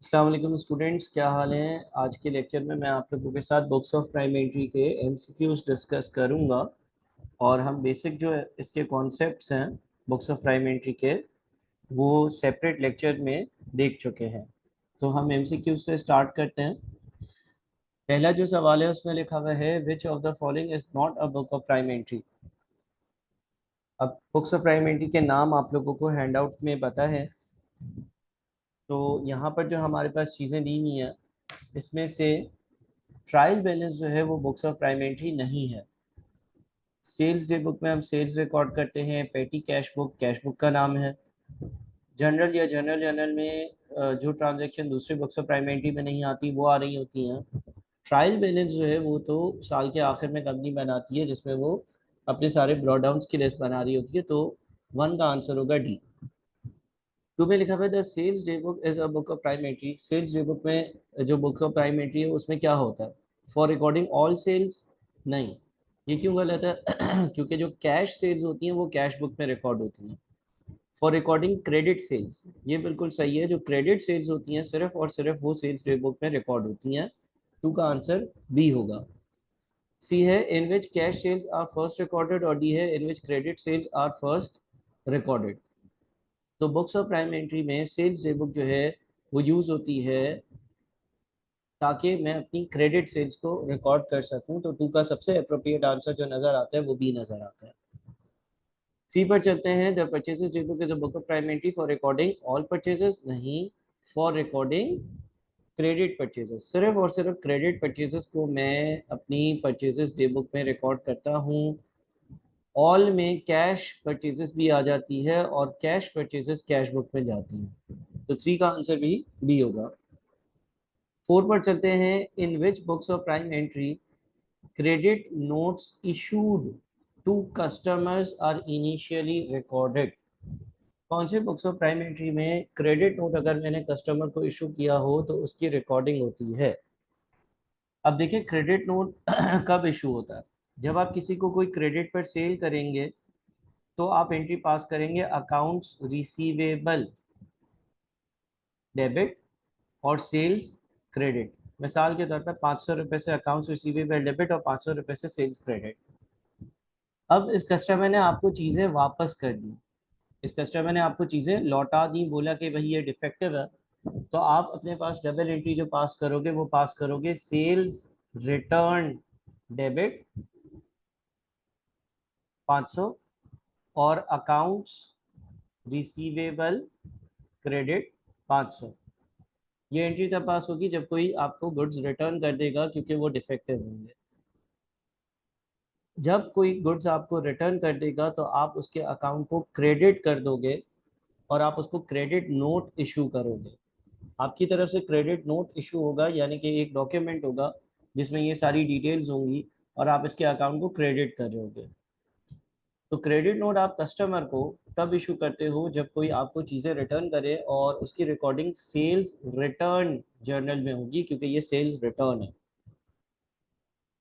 अस्सलाम वालेकुम स्टूडेंट्स, क्या हाल हैं। आज के लेक्चर में मैं आप लोगों के साथ बुक्स ऑफ प्राइमरी के एमसीक्यूज डिस्कस करूंगा। और हम बेसिक जो इसके कॉन्सेप्ट्स हैं बुक्स ऑफ प्राइमरी के, वो सेपरेट लेक्चर में देख चुके हैं। तो हम एमसीक्यूज से स्टार्ट करते हैं। पहला जो सवाल है उसमें लिखा हुआ है which of the following is not a book of primary. अब बुक्स ऑफ प्राइमरी के नाम आप लोगों को हैंडआउट में पता है। तो यहाँ पर जो हमारे पास चीज़ें दी हुई हैं इसमें से ट्रायल बैलेंस जो है वो बुक्स ऑफ प्राइमरी नहीं है। सेल्स डे बुक में हम सेल्स रिकॉर्ड करते हैं। पेटी कैश बुक का नाम है। जनरल या जनरल जर्नल में जो ट्रांजैक्शन दूसरे बुक्स ऑफ प्राइमरी में नहीं आती वो आ रही होती हैं। ट्रायल बैलेंस जो है वो तो साल के आखिर में कंपनी बनाती है, जिसमें वो अपने सारे ब्रॉडाउन्स की लिस्ट बना रही होती है। तो वन का आंसर होगा डी। टू में लिखा हुआ है the sales day book is a book of primary. Sales day book में जो बुक्स ऑफ प्राइमरी है उसमें क्या होता है? For recording all sales? नहीं। ये क्यों गलत है? क्योंकि जो कैश सेल्स होती हैं वो कैश बुक में रिकॉर्ड होती हैं। फॉर रिकॉर्डिंग क्रेडिट सेल्स, ये बिल्कुल सही है। जो क्रेडिट सेल्स होती हैं सिर्फ और सिर्फ वो सेल्स डे बुक में रिकॉर्ड होती हैं। टू का आंसर बी होगा। सी है in which cash sales are first recorded, और डी है in which credit sales are first recorded. तो बुक्स ऑफ प्राइमरी में सेल्स डे बुक जो है वो यूज होती है ताकि मैं अपनी क्रेडिट सेल्स को रिकॉर्ड कर सकूं। तो टू का सबसे अप्रोप्रिएट आंसर जो नजर आता है वो बी नजर आता है। सी पर चलते हैं। The purchases day book is a book of primary for recording all purchases? नहीं, फॉर रिकॉर्डिंग क्रेडिट परचेसेस। सिर्फ और सिर्फ क्रेडिट परचेसेस को मैं अपनी परचेसेस डे बुक में रिकॉर्ड करता हूँ। ऑल में कैश परचेजेस भी आ जाती है और कैश परचेजेस कैश बुक में जाती हैं। तो थ्री का आंसर भी बी होगा। फोर पर चलते हैं। In which books of prime entry credit notes issued to customers are initially recorded? कौन से बुक्स ऑफ प्राइम एंट्री में क्रेडिट नोट अगर मैंने कस्टमर को इशू किया हो तो उसकी रिकॉर्डिंग होती है? अब देखिए क्रेडिट नोट कब इशू होता है? जब आप किसी को कोई क्रेडिट पर सेल करेंगे तो आप एंट्री पास करेंगे अकाउंट्स रिसीवेबल डेबिट और सेल्स क्रेडिट। मिसाल के तौर पर 500 रुपये से अकाउंट्स रिसीवेबल डेबिट और 500 रुपये से सेल्स क्रेडिट। अब इस कस्टमर ने आपको चीज़ें वापस कर दी, इस कस्टमर ने आपको चीज़ें लौटा दी, बोला कि भाई ये डिफेक्टिव है। तो आप अपने पास डबल एंट्री जो पास करोगे वो पास करोगे सेल्स रिटर्न डेबिट 500 और अकाउंट्स रिसीवेबल क्रेडिट 500। ये एंट्री तब पास होगी जब कोई आपको गुड्स रिटर्न कर देगा क्योंकि वो डिफेक्टिव होंगे। जब कोई गुड्स आपको रिटर्न कर देगा तो आप उसके अकाउंट को क्रेडिट कर दोगे और आप उसको क्रेडिट नोट इशू करोगे। आपकी तरफ से क्रेडिट नोट इशू होगा, यानी कि एक डॉक्यूमेंट होगा जिसमें ये सारी डिटेल्स होंगी और आप इसके अकाउंट को क्रेडिट कर रहे होगे। तो क्रेडिट नोट आप कस्टमर को तब इशू करते हो जब कोई आपको चीज़ें रिटर्न करे और उसकी रिकॉर्डिंग सेल्स रिटर्न जर्नल में होगी, क्योंकि ये सेल्स रिटर्न है।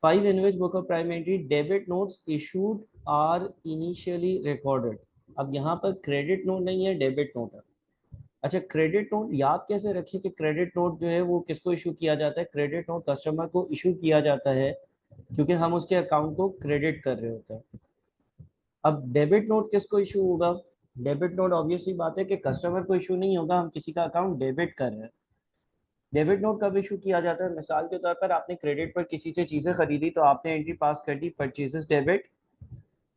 Five in which book of primary debit notes issued are initially recorded. अब यहाँ पर क्रेडिट नोट नहीं है, डेबिट नोट है। अच्छा, क्रेडिट नोट याद कैसे रखिए कि क्रेडिट नोट जो है वो किसको इशू किया जाता है? क्रेडिट नोट कस्टमर को इशू किया जाता है क्योंकि हम उसके अकाउंट को क्रेडिट कर रहे होते हैं। अब डेबिट नोट किसको इशू होगा? डेबिट नोट ऑब्वियसली बात है कि कस्टमर को इशू नहीं होगा, हम किसी का अकाउंट डेबिट कर रहे हैं। डेबिट नोट कब इशू किया जाता है? मिसाल के तौर पर आपने क्रेडिट पर किसी से चीजें खरीदी तो आपने एंट्री पास कर दी परचेजेस डेबिट।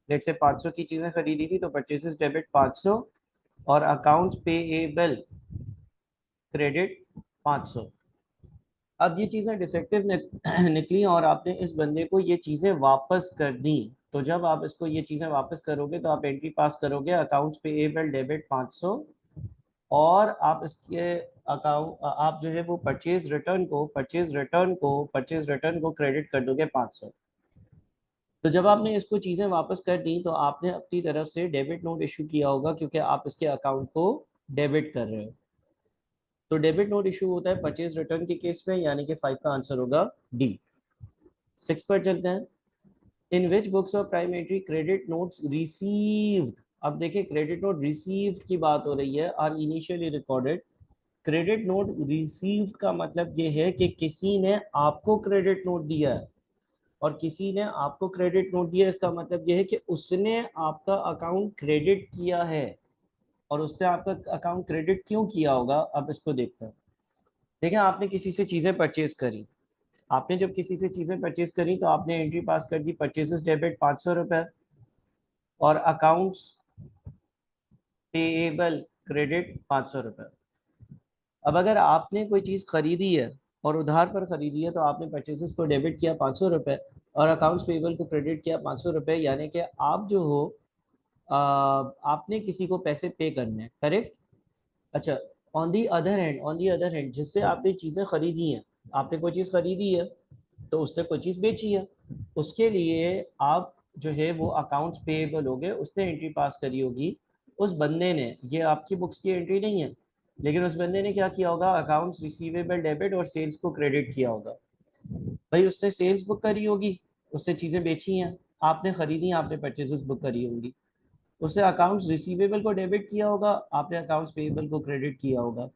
लेट से 500 की चीजें खरीदी थी तो परचेजेस डेबिट 500 और अकाउंट्स पेएबल क्रेडिट 500। अब ये चीजें डिफेक्टिव निकली और आपने इस बंदे को ये चीजें वापस कर दी। तो जब आप इसको ये चीजें वापस करोगे तो आप एंट्री पास करोगे अकाउंट्स पेएबल डेबिट 500 और आप इसके अकाउंट आप जो है वो परचेज रिटर्न को क्रेडिट कर दोगे 500। तो जब आपने इसको चीजें वापस कर दी तो आपने अपनी तरफ से डेबिट नोट इशू किया होगा क्योंकि आप इसके अकाउंट को डेबिट कर रहे हो। तो डेबिट नोट इशू होता है परचेज रिटर्न के केस में, यानी कि फाइव का आंसर होगा डी। सिक्स पर चलते हैं। In which books of primary credit notes received. अब देखिए क्रेडिट नोट रिसीव्ड की बात हो रही है, are initially recorded. Credit note receive का मतलब ये है कि किसी ने आपको क्रेडिट नोट दिया है, और किसी ने आपको क्रेडिट नोट दिया, इसका मतलब ये है कि उसने आपका अकाउंट क्रेडिट किया है। और उसने आपका अकाउंट क्रेडिट क्यों किया होगा, अब इसको देखते हैं। देखिए, आपने किसी से चीजें परचेज करी। आपने जब किसी से चीजें परचेज करी तो आपने एंट्री पास कर दी, परचेजेस डेबिट 500 रुपये, और अकाउंट्स पेएबल क्रेडिट 500 रुपये। अब अगर आपने कोई चीज खरीदी है और उधार पर खरीदी है तो आपने परचेजेस को डेबिट किया 500 रुपये, और अकाउंट्स पेएबल को क्रेडिट किया 500 रुपये, यानी कि आप जो हो, आपने किसी को पैसे पे करने हैं, करेक्ट। अच्छा, ऑन दी अदर हैंड जिससे आपने चीज़ें खरीदी हैं, आपने कोई चीज़ खरीदी है तो उसने कोई चीज़ बेची है, उसके लिए आप जो है वो अकाउंट्स पेएबल हो गए, उसने एंट्री पास करी होगी। उस बंदे ने, ये आपकी बुक्स की एंट्री नहीं है, लेकिन उस बंदे ने क्या किया होगा, अकाउंट्स रिसीवेबल डेबिट और सेल्स को क्रेडिट किया होगा। भाई उसने सेल्स बुक करी होगी, उसने चीज़ें बेची हैं, आपने खरीदी हैं, आपने परचेजेस बुक करी होंगी। उसने अकाउंट्स रिसीवेबल को डेबिट किया होगा, आपने अकाउंट्स पेएबल को क्रेडिट किया होगा।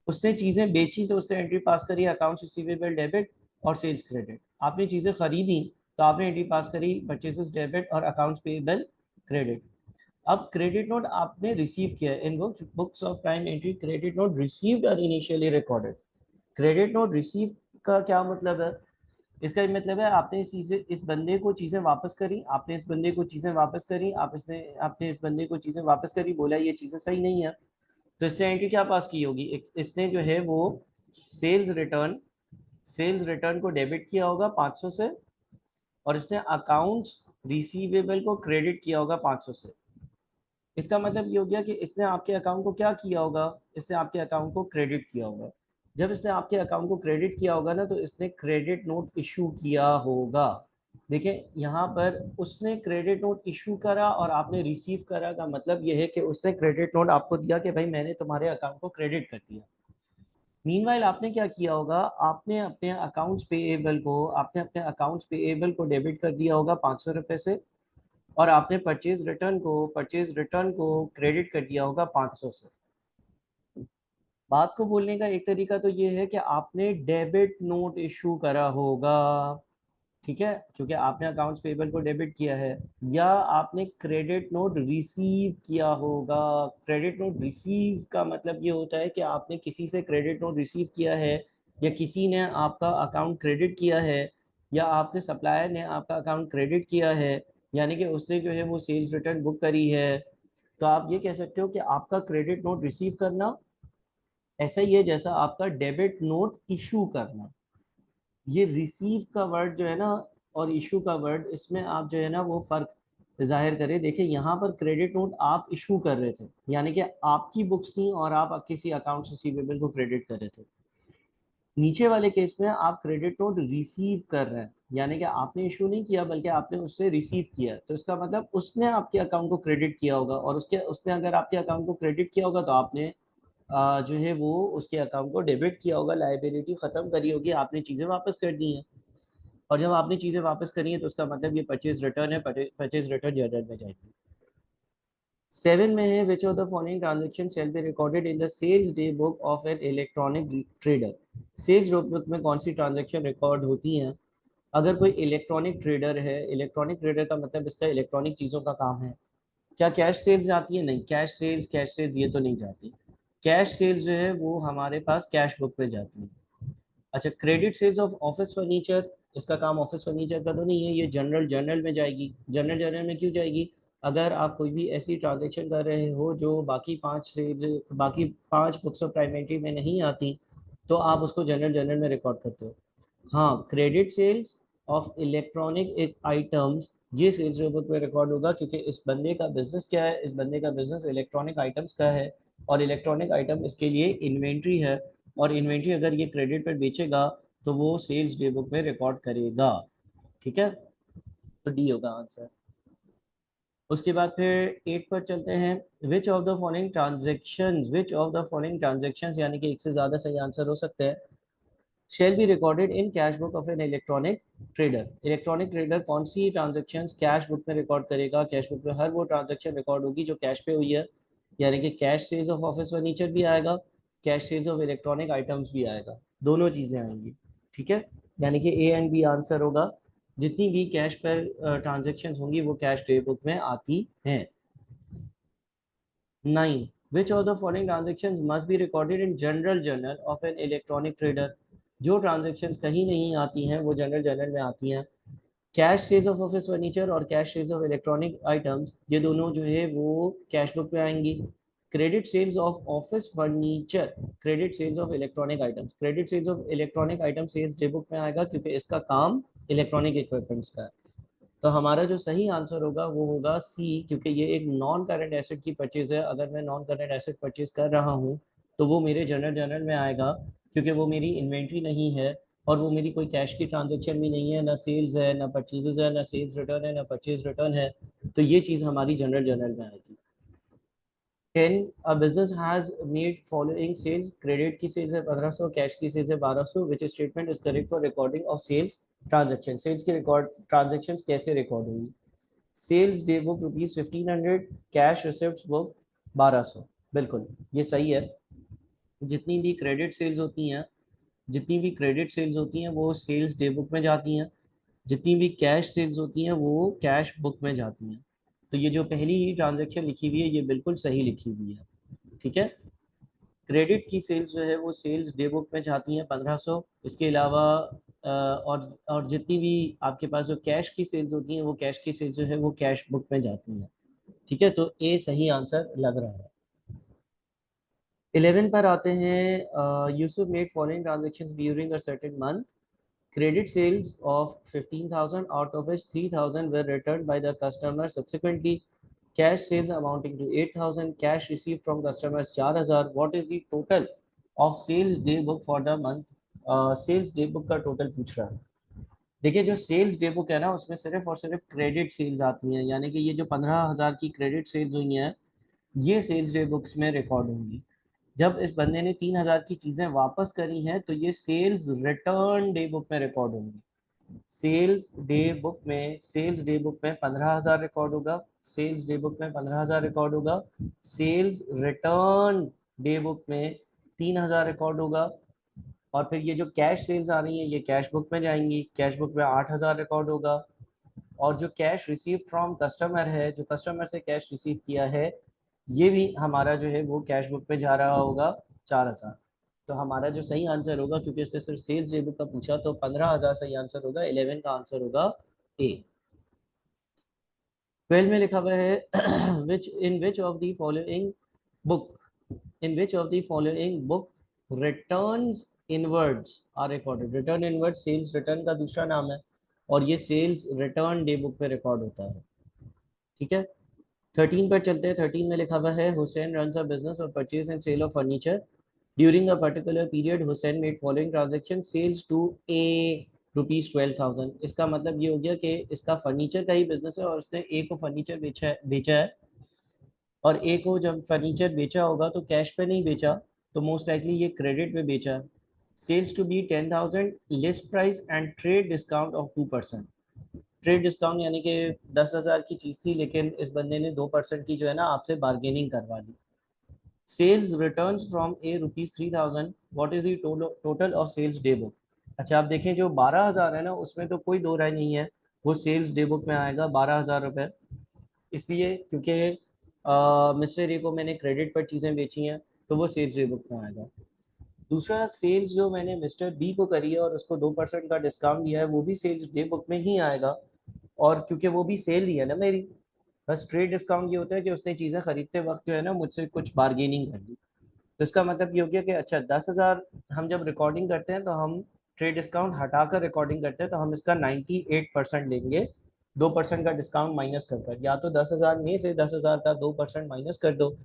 उसने चीजें बेची तो उसने एंट्री पास करी अकाउंट्स रिसीवेबल डेबिट और सेल्स क्रेडिट। आपने चीजें खरीदी तो आपने एंट्री पास करी परचेजेस डेबिट और अकाउंट्स पेएबल क्रेडिट। अब क्रेडिट नोट आपने रिसीव किया, in books of prime entry credit note received और initially recorded. Credit note receive का क्या मतलब है, इसका मतलब है आपने इस बंदे को चीजें वापस करी, आपने इस बंदे को चीजें वापस करी, आपने इस बंदे को चीजें वापस करी, बोला ये चीजें सही नहीं है, तो इसने एंट्री क्या पास की होगी, इसने जो है वो सेल्स रिटर्न सेल्स रिटर्न को डेबिट किया होगा 500 से, और इसने अकाउंट्स रिसीवेबल को क्रेडिट किया होगा 500 से। इसका मतलब ये हो गया कि इसने आपके अकाउंट को क्या किया होगा, इसने आपके अकाउंट को क्रेडिट किया होगा। जब इसने आपके अकाउंट को क्रेडिट किया होगा ना, तो इसने क्रेडिट नोट इशू किया होगा। देखिए यहाँ पर उसने क्रेडिट नोट इशू करा और आपने रिसीव करा का मतलब यह है कि उसने क्रेडिट नोट आपको दिया कि भाई मैंने तुम्हारे अकाउंट को क्रेडिट कर दिया। मीनवाइल आपने क्या किया होगा, आपने अपने अकाउंट्स पेएबल को डेबिट कर दिया होगा 500 रुपये से, और आपने परचेज रिटर्न को क्रेडिट कर दिया होगा 500 से। बात को बोलने का एक तरीका तो ये है कि आपने डेबिट नोट इशू करा होगा, ठीक है, क्योंकि आपने अकाउंट्स पेबल को डेबिट किया है, या आपने क्रेडिट नोट रिसीव किया होगा। क्रेडिट नोट रिसीव का मतलब ये होता है कि आपने किसी से क्रेडिट नोट रिसीव किया है, या किसी ने आपका अकाउंट क्रेडिट किया है, या आपके सप्लायर ने आपका अकाउंट क्रेडिट किया है, यानी कि उसने जो है वो सेल्स रिटर्न बुक करी है। तो आप ये कह सकते हो कि आपका क्रेडिट नोट रिसीव करना ऐसा ही है जैसा आपका डेबिट नोट इशू करना। ये रिसीव का वर्ड जो है ना, और इशू का वर्ड, इसमें आप जो है ना वो फर्क जाहिर करें। देखिए यहाँ पर क्रेडिट नोट आप इशू कर रहे थे, यानी कि आपकी बुक्स थी और आप किसी अकाउंट रिसीवेबल को क्रेडिट कर रहे थे। नीचे वाले केस में आप क्रेडिट नोट रिसीव कर रहे हैं, यानी कि आपने इशू नहीं किया बल्कि आपने उससे रिसीव किया, तो इसका मतलब उसने आपके अकाउंट को क्रेडिट किया होगा, और उसने अगर आपके अकाउंट को क्रेडिट किया होगा तो आपने जो है वो उसके अकाउंट को डेबिट किया होगा, लाइबिलिटी खत्म करी होगी, आपने चीज़ें वापस कर दी हैं। और जब आपने चीज़ें वापस करी हैं तो उसका मतलब ये परचेज रिटर्न है, परचेज रिटर्न जर्नल में जाएगी। 7 में है which of the following transaction shall be recorded in the sales day book of an electronic trader. Sales day book में कौन सी ट्रांजेक्शन रिकॉर्ड होती हैं, अगर कोई इलेक्ट्रॉनिक ट्रेडर है। इलेक्ट्रॉनिक ट्रेडर का मतलब इसका इलेक्ट्रॉनिक चीज़ों का काम है। क्या कैश सेल्स जाती है, नहीं, कैश सेल्स ये तो नहीं जाती। कैश सेल्स जो है वो हमारे पास कैश बुक पे जाती है। अच्छा, credit sales of office furniture, इसका काम ऑफिस फर्नीचर का तो नहीं है, ये जनरल जर्नल में जाएगी। जनरल जर्नल में क्यों जाएगी, अगर आप कोई भी ऐसी ट्रांजेक्शन कर रहे हो जो बाकी पांच बुक्स ऑफ प्राइमरी में नहीं आती, तो आप उसको जनरल जर्नल में रिकॉर्ड करते हो। हाँ, credit sales of electronic items, ये सेल्स रिपोर्ट में रिकॉर्ड होगा, क्योंकि इस बंदे का बिजनेस क्या है, इस बंदे का बिजनेस इलेक्ट्रॉनिक आइटम्स का है, और इलेक्ट्रॉनिक आइटम इसके लिए इन्वेंट्री है, और इन्वेंट्री अगर ये क्रेडिट पर बेचेगा तो वो सेल्स डे बुक में रिकॉर्ड करेगा। ठीक है, तो डी होगा आंसर। उसके बाद फिर 8 पर चलते हैं। विच ऑफ द फॉलोइंग ट्रांजेक्शंस यानी कि एक से ज्यादा सही आंसर हो सकते हैं। Shall be recorded in cash book of an electronic trader. Electronic trader कौन सी ट्रांजेक्शन्स कैश बुक में रिकॉर्ड करेगा, कैश बुक में हर वो ट्रांजेक्शन रिकॉर्ड होगी जो कैश पे हुई है, यानी कि cash sales of office furniture भी आएगा, cash sales of electronic items भी आएगा, दोनों चीजें आएंगी। ठीक है, यानी कि ए एंड बी आंसर होगा। जितनी भी कैश पर ट्रांजेक्शन होंगी वो कैश डे बुक में आती हैं। 9. Which of the following transactions must be recorded in general journal of an electronic trader? जो transactions कहीं नहीं आती हैं वो जनरल जर्नल में आती हैं। Cash sales of office furniture और cash sales of electronic items, ये दोनों जो है वो कैश बुक में आएंगी। Credit sales of office furniture, credit sales of electronic items, credit sales of electronic item sales day book में आएगा क्योंकि इसका काम इलेक्ट्रॉनिक इक्विपमेंट्स का है। तो हमारा जो सही आंसर होगा वो होगा सी, क्योंकि ये एक नॉन करंट एसेट की परचेज है। अगर मैं नॉन करंट एसेट परचेज कर रहा हूँ तो वो मेरे जनरल जर्नल में आएगा, क्योंकि वो मेरी इन्वेंट्री नहीं है और वो मेरी कोई कैश की ट्रांजेक्शन भी नहीं है, ना सेल्स है, ना परचेजेस है, ना सेल्स रिटर्न है, ना परचेज रिटर्न है। तो ये चीज़ हमारी जनरल जर्नल में आएगी। 10. A business has made following sales. Credit की सेल्स है 1500, कैश की सेल्स है 1200। Which statement is correct for recording of sales transaction? Sales की रिकॉर्ड ट्रांजेक्शन कैसे रिकॉर्ड होगी? Sales day book ₹1500, cash receipt book 1200। बिल्कुल ये सही है। जितनी भी क्रेडिट सेल्स होती हैं, जितनी भी क्रेडिट सेल्स होती हैं वो सेल्स डे बुक में जाती हैं। जितनी भी कैश सेल्स होती हैं वो कैश बुक में जाती हैं। तो ये जो पहली ही ट्रांजेक्शन लिखी हुई है ये बिल्कुल सही लिखी हुई है। ठीक है, क्रेडिट की सेल्स जो है वो सेल्स डे बुक में जाती हैं 1500। इसके अलावा और जितनी भी आपके पास जो कैश की सेल्स होती हैं वो कैश की सेल्स जो है वो कैश बुक में जाती हैं। ठीक है, तो ए सही आंसर लग रहा है। 11 पर आते हैं। Yusuf made following transactions during a certain month. Credit sales of 15,000 out of which 3,000 were returned by the customer subsequently. Cash sales amounting to 8,000. Cash received from customers 4,000. What is the total of sales day book for the month? Sales day book का total पूछ रहा है। देखिए जो sales day book है ना उसमें सिर्फ और सिर्फ क्रेडिट सेल्स आती हैं, यानी कि ये जो 15,000 की क्रेडिट सेल्स हुई हैं ये सेल्स डे बुक्स में रिकॉर्ड होंगी। जब इस बंदे ने 3,000 की चीजें वापस करी हैं तो ये सेल्स रिटर्न डे बुक में रिकॉर्ड होंगी। सेल्स डे बुक में 15,000 रिकॉर्ड होगा, सेल्स डे बुक में 15,000 रिकॉर्ड होगा। सेल्स रिटर्न डे बुक में 3,000 रिकॉर्ड होगा। और फिर ये जो कैश सेल्स आ रही हैं ये कैश बुक में जाएंगी, कैश बुक में 8,000 रिकॉर्ड होगा। और जो कैश रिसीव फ्रॉम कस्टमर है, जो कस्टमर से कैश रिसीव किया है, ये भी हमारा जो है वो कैश बुक पे जा रहा होगा 4,000। तो हमारा जो सही आंसर होगा, क्योंकि इससे सिर्फ सेल्स डे बुक का पूछा, तो 15,000 सही आंसर होगा। 11 का आंसर होगा ए। 12 में लिखा हुआ है which of the following book, in which of the following book returns inwards are recorded. Return inward sales return का दूसरा नाम है और ये सेल्स रिटर्न डे बुक पे रिकॉर्ड होता है। ठीक है, 13 पर चलते हैं। 13 में लिखा हुआ है हुसैन रन्स अ बिजनेस और purchase and sale of furniture during a particular period. Hussain made following transaction sales to A ₹12,000। इसका मतलब ये हो गया कि इसका फर्नीचर का ही बिजनेस है और उसने ए को फर्नीचर बेचा है। और ए को जब फर्नीचर बेचा होगा तो कैश पे नहीं बेचा, तो मोस्ट लाइकली ये क्रेडिट पे बेचा। Sales to be 10,000, list price and trade discount of 2%। Trade discount यानी कि 10,000 की चीज़ थी लेकिन इस बंदे ने 2% की जो है ना आपसे बार्गेनिंग करवा ली। Sales returns from A ₹3,000। What is the total of sales day book? अच्छा आप देखें जो 12,000 है ना उसमें तो कोई दो राय नहीं है, वो सेल्स डे बुक में आएगा 12,000 रुपये। इसलिए क्योंकि मिस्टर ए को मैंने क्रेडिट पर चीज़ें बेची हैं तो वो सेल्स डे बुक में आएगा। दूसरा सेल्स जो मैंने मिस्टर बी को करी है और उसको 2% का डिस्काउंट दिया है वो भी सेल्स डे बुक में ही आएगा। और क्योंकि वो भी सेल ही है ना मेरी, बस ट्रेड डिस्काउंट ये होता है कि उसने चीज़ें खरीदते वक्त जो है ना मुझसे कुछ बार्गेनिंग कर ली। तो इसका मतलब ये हो गया कि अच्छा 10,000 हम जब रिकॉर्डिंग करते हैं तो हम ट्रेड डिस्काउंट हटाकर रिकॉर्डिंग करते हैं तो हम इसका 98% लेंगे, 2% का डिस्काउंट माइनस कर या तो 10,000 में से 10,000 का 2% माइनस कर दो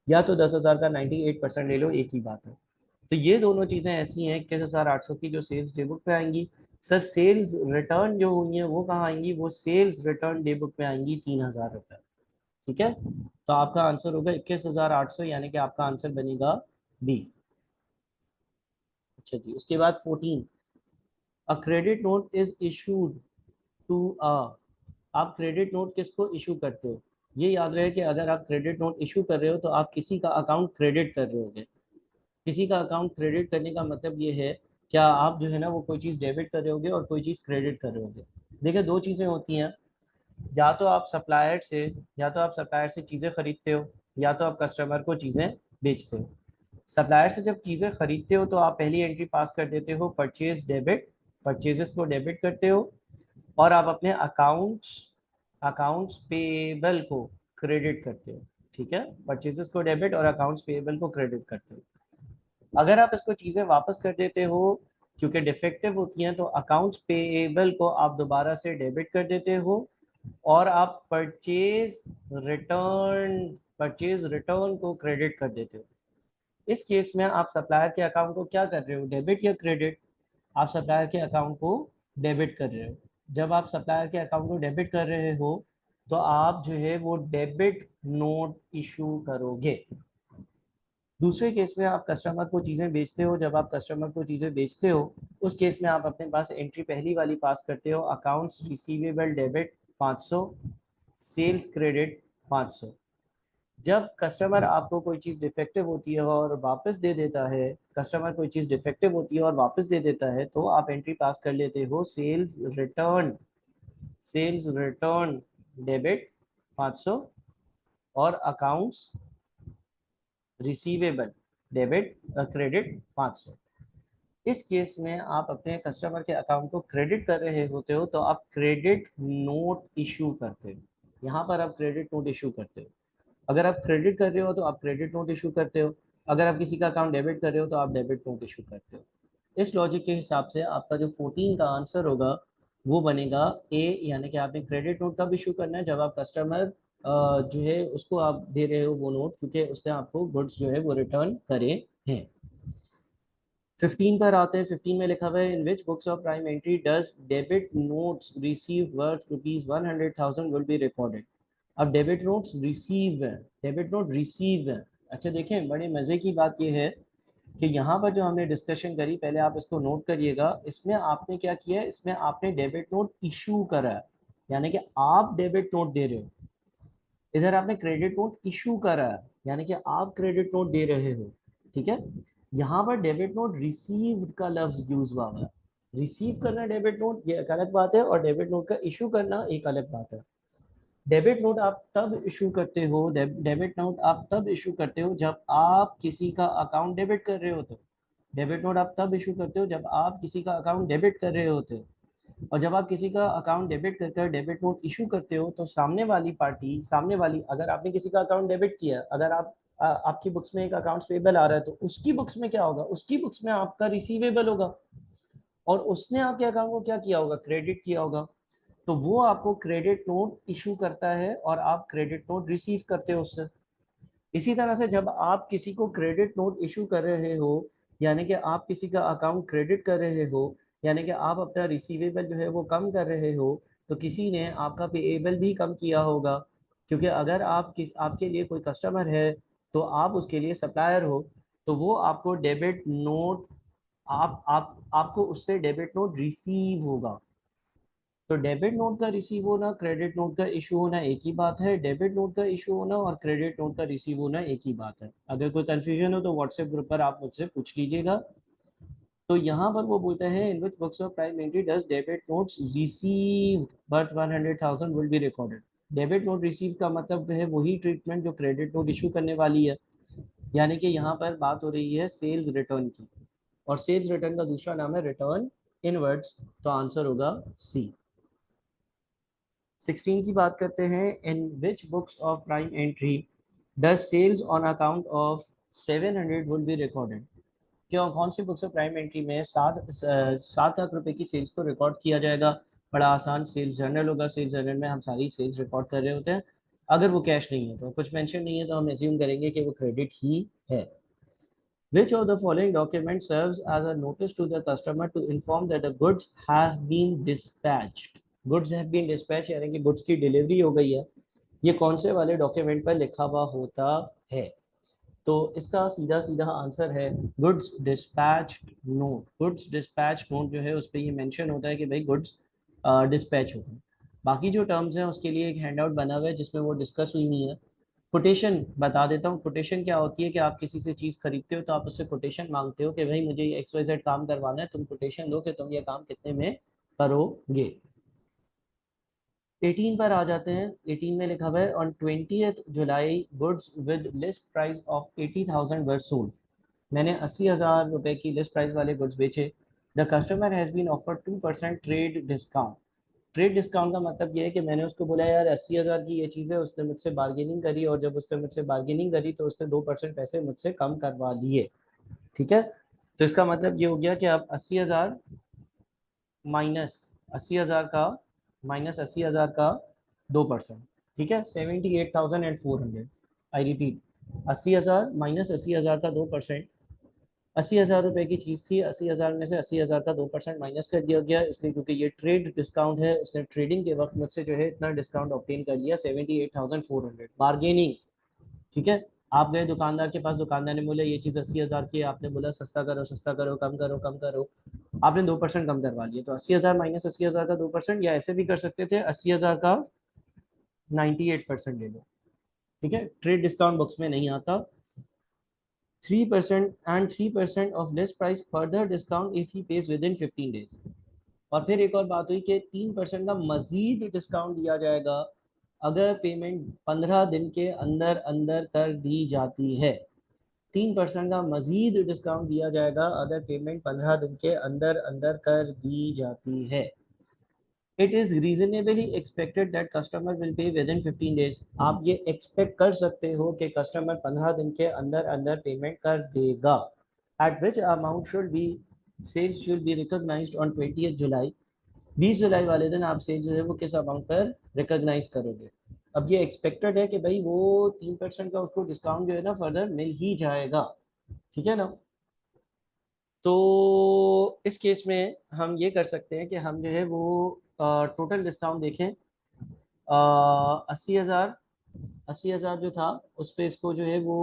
या तो 10,000 का 98% ले लो, एक ही बात है। तो ये दोनों चीज़ें ऐसी हैं 21,800 की जो सेल्स डे बुक पे आएंगी। सर सेल्स रिटर्न जो हुई है वो कहाँ आएंगी? वो सेल्स रिटर्न डे बुक में आएंगी 3,000 रुपये। ठीक है, तो आपका आंसर होगा 21,800, यानी कि आपका आंसर बनेगा बी। अच्छा जी, उसके बाद 14, a credit note is issued to a. आप क्रेडिट नोट किसको इशू करते हो? ये याद रहे कि अगर आप क्रेडिट नोट इशू कर रहे हो तो आप किसी का अकाउंट क्रेडिट कर रहे होगे। किसी का अकाउंट क्रेडिट करने का मतलब ये है, क्या आप जो है ना वो कोई चीज़ डेबिट कर रहे होगे और कोई चीज़ क्रेडिट कर रहे होगे। देखिए दो चीज़ें होती हैं, या तो आप सप्लायर से चीज़ें खरीदते हो, या तो आप कस्टमर को चीज़ें बेचते हो। सप्लायर से जब चीज़ें खरीदते हो तो आप पहली एंट्री पास कर देते हो परचेज डेबिट, परचेजेस को डेबिट करते हो, और आप अपने अकाउंट्स अकाउंट्स पेबल को क्रेडिट करते हो। ठीक है, परचेजेस को डेबिट और अकाउंट्स पेबल को क्रेडिट करते हो। अगर आप इसको चीज़ें वापस कर देते हो क्योंकि डिफेक्टिव होती हैं, तो अकाउंट्स पेएबल को आप दोबारा से डेबिट कर देते हो, और आप परचेज रिटर्न को क्रेडिट कर देते हो। इस केस में आप सप्लायर के अकाउंट को क्या कर रहे हो, डेबिट या क्रेडिट? आप सप्लायर के अकाउंट को डेबिट कर रहे हो। जब आप सप्लायर के अकाउंट को डेबिट कर रहे हो तो आप जो है वो डेबिट नोट इशू करोगे। दूसरे केस में आप कस्टमर को चीज़ें बेचते हो, जब आप कस्टमर को चीज़ें बेचते हो उस केस में आप अपने पास एंट्री पहली वाली पास करते हो, accounts receivable debit 500, sales credit 500। जब कस्टमर आपको कोई चीज़ डिफेक्टिव होती है और वापस दे देता है, कस्टमर कोई चीज़ डिफेक्टिव होती है और वापस दे देता है, तो आप एंट्री पास कर लेते हो सेल्स रिटर्न डेबिट 500, और अकाउंट्स रिसीवेबल डेबिट क्रेडिट 500। इस केस में आप अपने कस्टमर के अकाउंट को क्रेडिट कर रहे होते हो तो आप क्रेडिट नोट इशू करते हो। यहाँ पर आप क्रेडिट नोट इशू करते हो। अगर आप क्रेडिट कर रहे हो तो आप क्रेडिट नोट इशू करते हो, अगर आप किसी का अकाउंट डेबिट कर रहे हो तो आप डेबिट नोट इशू करते हो। इस लॉजिक के हिसाब से आपका जो 14 का आंसर होगा वो बनेगा ए, यानी कि आपने क्रेडिट नोट कब इशू करना है, जब आप कस्टमर जो है उसको आप दे रहे हो वो नोट, क्योंकि उसने आपको गुड्स जो है वो रिटर्न करे हैं। 15 पर आते हैं। 15 में लिखा हुआ है, in which books of prime entry does debit notes receive worth ₹100,000 will be recorded. अब डेबिट नोट्स रिसीव है, डेबिट नोट रिसीव है। अच्छा देखें, बड़े मजे की बात यह है कि यहाँ पर जो हमने डिस्कशन करी, पहले आप इसको नोट करिएगा, इसमें आपने क्या किया है, इसमें आपने डेबिट नोट इशू करा है, यानी कि आप डेबिट नोट दे रहे हो। इधर आपने क्रेडिट नोट इशू करा है, यानी कि आप क्रेडिट नोट दे रहे हो। ठीक है, यहाँ पर डेबिट नोट रिसीव्ड का लफ्ज यूज हुआ है। रिसीव करना डेबिट नोट ये एक अलग बात है, और डेबिट नोट का इशू करना एक अलग बात है। डेबिट नोट आप तब इशू करते हो, डेबिट नोट आप तब इशू करते हो जब आप किसी का अकाउंट डेबिट कर रहे होते हो। डेबिट नोट आप तब इशू करते हो जब आप किसी का अकाउंट डेबिट कर रहे होते हो। और जब आप किसी का अकाउंट डेबिट कर डेबिट नोट इशू करते हो तो सामने वाली अगर आपने किसी का अकाउंट डेबिट किया, अगर आपकी बुक्स में एक अकाउंट्स पेबल आ रहा है तो उसकी बुक्स में क्या होगा, उसकी बुक्स में आपका रिसीवेबल होगा, और उसने आपके अकाउंट को क्या किया होगा, क्रेडिट किया होगा। तो वो आपको क्रेडिट नोट इशू करता है और आप क्रेडिट नोट रिसीव करते हो उससे। इसी तरह से जब आप किसी को क्रेडिट नोट इशू कर रहे हो, यानी कि आप किसी का अकाउंट क्रेडिट कर रहे हो, यानी कि आप अपना रिसीवेबल जो है वो कम कर रहे हो, तो किसी ने आपका पेएबल भी कम किया होगा। क्योंकि अगर आपके लिए कोई कस्टमर है तो आप उसके लिए सप्लायर हो, तो वो आपको डेबिट नोट आप आपको उससे डेबिट नोट रिसीव होगा। तो डेबिट नोट का रिसीव होना, क्रेडिट नोट का इशू होना एक ही बात है। डेबिट नोट का इशू होना और क्रेडिट नोट का रिसीव होना एक ही बात है। अगर कोई कंफ्यूजन हो तो व्हाट्सएप ग्रुप पर आप मुझसे पूछ लीजिएगा। तो यहाँ पर वो बोलते हैं, in which books of prime entry does debit notes receive but 100,000 will be recorded. Debit note receive का मतलब है वही ट्रीटमेंट जो क्रेडिट नोट इशू करने वाली है, यानी कि यहाँ पर बात हो रही है सेल्स रिटर्न की, और सेल्स रिटर्न का दूसरा नाम है रिटर्न इनवर्ड्स। तो आंसर होगा सी। 16 की बात करते हैं, in which books of prime entry does sales on account of 700 will be recorded. क्यों, कौन सी बुक्स ऑफ प्राइम एंट्री में 7 लाख रुपए की सेल्स को रिकॉर्ड किया जाएगा? बड़ा आसान, सेल्स जर्नल होगा। सेल्स जर्नल में हम सारी सेल्स रिकॉर्ड कर रहे होते हैं। अगर वो कैश नहीं है तो, कुछ मेंशन नहीं है तो हम एज्यूम करेंगे कि वो क्रेडिट ही है। Which of the following document serves as a notice to the customer to inform that the goods have been dispatched? Goods have been dispatched यानी कि goods की डिलीवरी हो गई है। ये कौन से वाले डॉक्यूमेंट पर लिखा हुआ होता है? तो इसका सीधा सीधा आंसर है goods dispatch note. Goods dispatch note जो है उस पर ये मेंशन होता है कि भाई गुड्स डिस्पैच हो गए। बाकी जो टर्म्स हैं उसके लिए एक हैंड आउट बना हुआ है जिसमें वो डिस्कस हुई नहीं है। कोटेशन बता देता हूँ। कोटेशन क्या होती है कि आप किसी से चीज खरीदते हो तो आप उससे कोटेशन मांगते हो कि भाई मुझे ये XYZ काम करवाना है, तुम कोटेशन दो कि तुम ये काम कितने में करोगे। 18 पर आ जाते हैं। 18 में लिखा हुआ है on 20th July goods with list price of 80,000 were sold. मैंने 80,000 रुपए की लिस्ट प्राइस वाले गुड्स बेचे। The customer has been offered 2% trade discount. Trade discount का मतलब ये है कि मैंने उसको बोला यार 80,000 की ये चीज़ है, उसने मुझसे बार्गेनिंग करी और जब उसने मुझसे बार्गेनिंग करी तो उसने 2% पैसे मुझसे कम करवा लिए। ठीक है, तो इसका मतलब ये हो गया कि आप 80,000 माइनस 80,000 का माइनस 80,000 का 2%। ठीक है, 78,400। आई रिपीट, 80,000 माइनस 80,000 का 2%। 80,000 रुपए की चीज़ थी, 80,000 में से 80,000 का 2% माइनस कर दिया गया, इसलिए क्योंकि ये ट्रेड डिस्काउंट है, उसने ट्रेडिंग के वक्त मुझसे जो है इतना डिस्काउंट ऑब्टेन कर लिया 78,400 बार्गेनिंग। ठीक है, आप गए दुकानदार के पास, दुकानदार ने बोला ये चीज़ 80,000 की है, आपने बोला सस्ता करो कम करो कम करो, आपने 2% कम करवा लिया। तो 80,000 माइनस 80,000 का 2%, या ऐसे भी कर सकते थे 80,000 का 98% ले लो। ठीक है, ट्रेड डिस्काउंट बुक्स में नहीं आता। 3% and 3% of list price further discount if he page with in 15 days. और फिर एक और बात हुई कि 3% का मजीद डिस्काउंट दिया जाएगा अगर पेमेंट 15 दिन के अंदर अंदर कर दी जाती है। 3% का मजीद डिस्काउंट दिया जाएगा अगर पेमेंट 15 दिन के अंदर अंदर कर दी जाती है। It is reasonably expected that customer will pay with in 15 days. आप ये एक्सपेक्ट कर सकते हो कि कस्टमर 15 दिन के अंदर अंदर पेमेंट कर देगा। At which amount should be sales should be recognised on 20 July. 20 जुलाई वाले दिन आप सेल जो है वो किस अमाउंट पर रिकॉग्नाइज करोगे। अब ये एक्सपेक्टेड है कि भाई वो 3% का उसको डिस्काउंट जो है ना फर्दर मिल ही जाएगा। ठीक है ना, तो इस केस में हम ये कर सकते हैं कि हम जो है वो टोटल डिस्काउंट देखें। 80,000, 80,000 जो था उस पर इसको जो है वो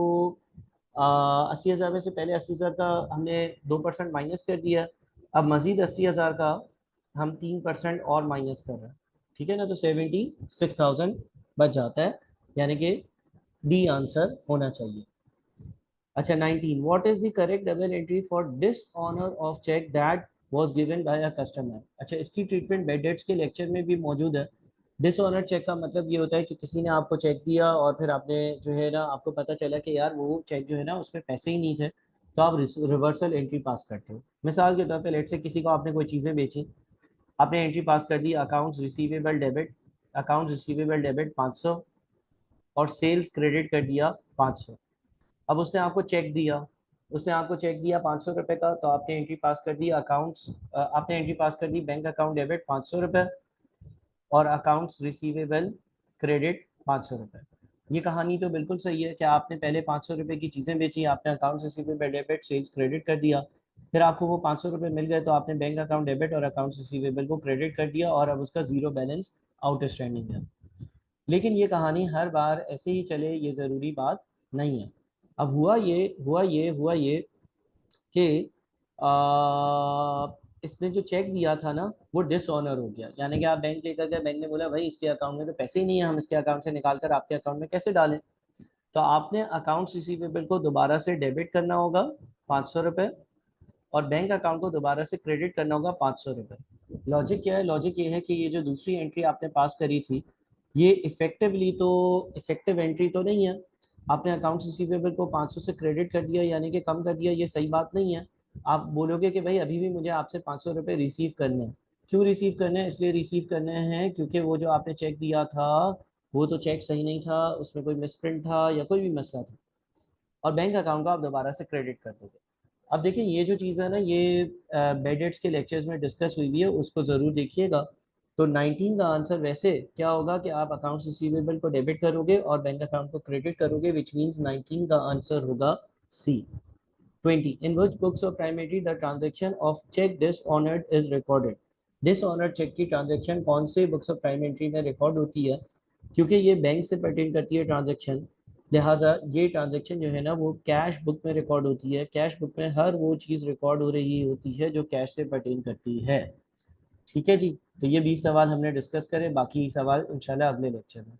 80,000 में से पहले 80,000 का हमने 2% माइनस कर दिया। अब मजीद 80,000 का हम 3% और माइनस कर रहे हैं। ठीक है ना, तो 76,000 बच जाता है, यानी कि डी आंसर होना चाहिए। अच्छा, 19, what is the correct double entry for dishonour of cheque that was given by a customer. अच्छा, इसकी ट्रीटमेंट बेड डेट्स के लेक्चर में भी मौजूद है। डिसऑनर चेक का मतलब ये होता है कि किसी ने आपको चेक दिया और फिर आपने जो है ना, आपको पता चला कि यार वो चेक जो है ना उसमें पैसे ही नहीं थे, तो आप रिवर्सल एंट्री पास करते हो। मिसाल के तौर पर लेट से किसी को आपने कोई चीज़ें बेची, आपने एंट्री पास कर the accounts receivable debit, accounts receivable debit 500 और सेल्स क्रेडिट कर दिया 500। अब उसने आपको चेक दिया, उसने आपको चेक दिया 500 रुपये का, तो आपने एंट्री पास कर दी अकाउंट्स, आपने एंट्री पास कर दी बैंक अकाउंट डेबिट 500 रुपये और अकाउंट्स रिसीवेबल क्रेडिट 500 रुपये। ये कहानी तो बिल्कुल सही है कि आपने पहले 500 रुपये की चीज़ें बेची, आपने accounts receivable debit sales credit कर दिया, फिर आपको वो 500 रुपये मिल गए, तो आपने बैंक अकाउंट डेबिट और अकाउंट्स रिसीवेबल को क्रेडिट कर दिया और अब उसका जीरो बैलेंस आउटस्टैंडिंग है। लेकिन ये कहानी हर बार ऐसे ही चले ये ज़रूरी बात नहीं है। अब हुआ ये कि इसने जो चेक दिया था ना वो डिसऑनर हो गया, यानी कि आप बैंक लेकर गए, बैंक ने बोला भाई इसके अकाउंट में तो पैसे ही नहीं है, हम इसके अकाउंट से निकाल कर आपके अकाउंट में कैसे डालें। तो आपने अकाउंट्स रिसीवेबल को दोबारा से डेबिट करना होगा 500 रुपये और बैंक अकाउंट को दोबारा से क्रेडिट करना होगा 500 रुपये। लॉजिक क्या है, लॉजिक ये है कि ये जो दूसरी एंट्री आपने पास करी थी ये इफेक्टिवली तो इफेक्टिव एंट्री तो नहीं है। आपने अकाउंट्स रिसीवेबल को 500 से क्रेडिट कर दिया यानी कि कम कर दिया, ये सही बात नहीं है। आप बोलोगे कि भाई अभी भी मुझे आपसे 500 रुपये रिसीव करने हैं। क्यों रिसीव करने हैं, इसलिए रिसीव करने हैं क्योंकि वो जो आपने चेक दिया था वो तो चेक सही नहीं था, उसमें कोई मिसप्रिंट था या कोई भी मसला था, और बैंक अकाउंट को आप दोबारा से क्रेडिट कर दोगे। अब देखिए ये जो चीज़ है ना ये बेडेट्स के लेक्चर्स में डिस्कस हुई है, उसको ज़रूर देखिएगा। तो 19 का आंसर वैसे क्या होगा कि आप अकाउंट्स रिसीवेबल को डेबिट करोगे और बैंक अकाउंट को क्रेडिट करोगे, विच मीन्स 19 का आंसर होगा सी। 20, in which books of primary the transaction of check dishonored is recorded। Dishonoured cheque की ट्रांजेक्शन कौन से बुक्स ऑफ प्राइमरी में रिकॉर्ड होती है, क्योंकि ये बैंक से पर्टेन करती है ट्रांजेक्शन, लिहाजा ये ट्रांजेक्शन जो है ना वो कैश बुक में रिकॉर्ड होती है। कैश बुक में हर वो चीज़ रिकॉर्ड हो रही होती है जो कैश से पर्टेन करती है। ठीक है जी, तो ये 20 सवाल हमने डिस्कस करे, बाकी सवाल इंशाल्लाह अगले लेक्चर में।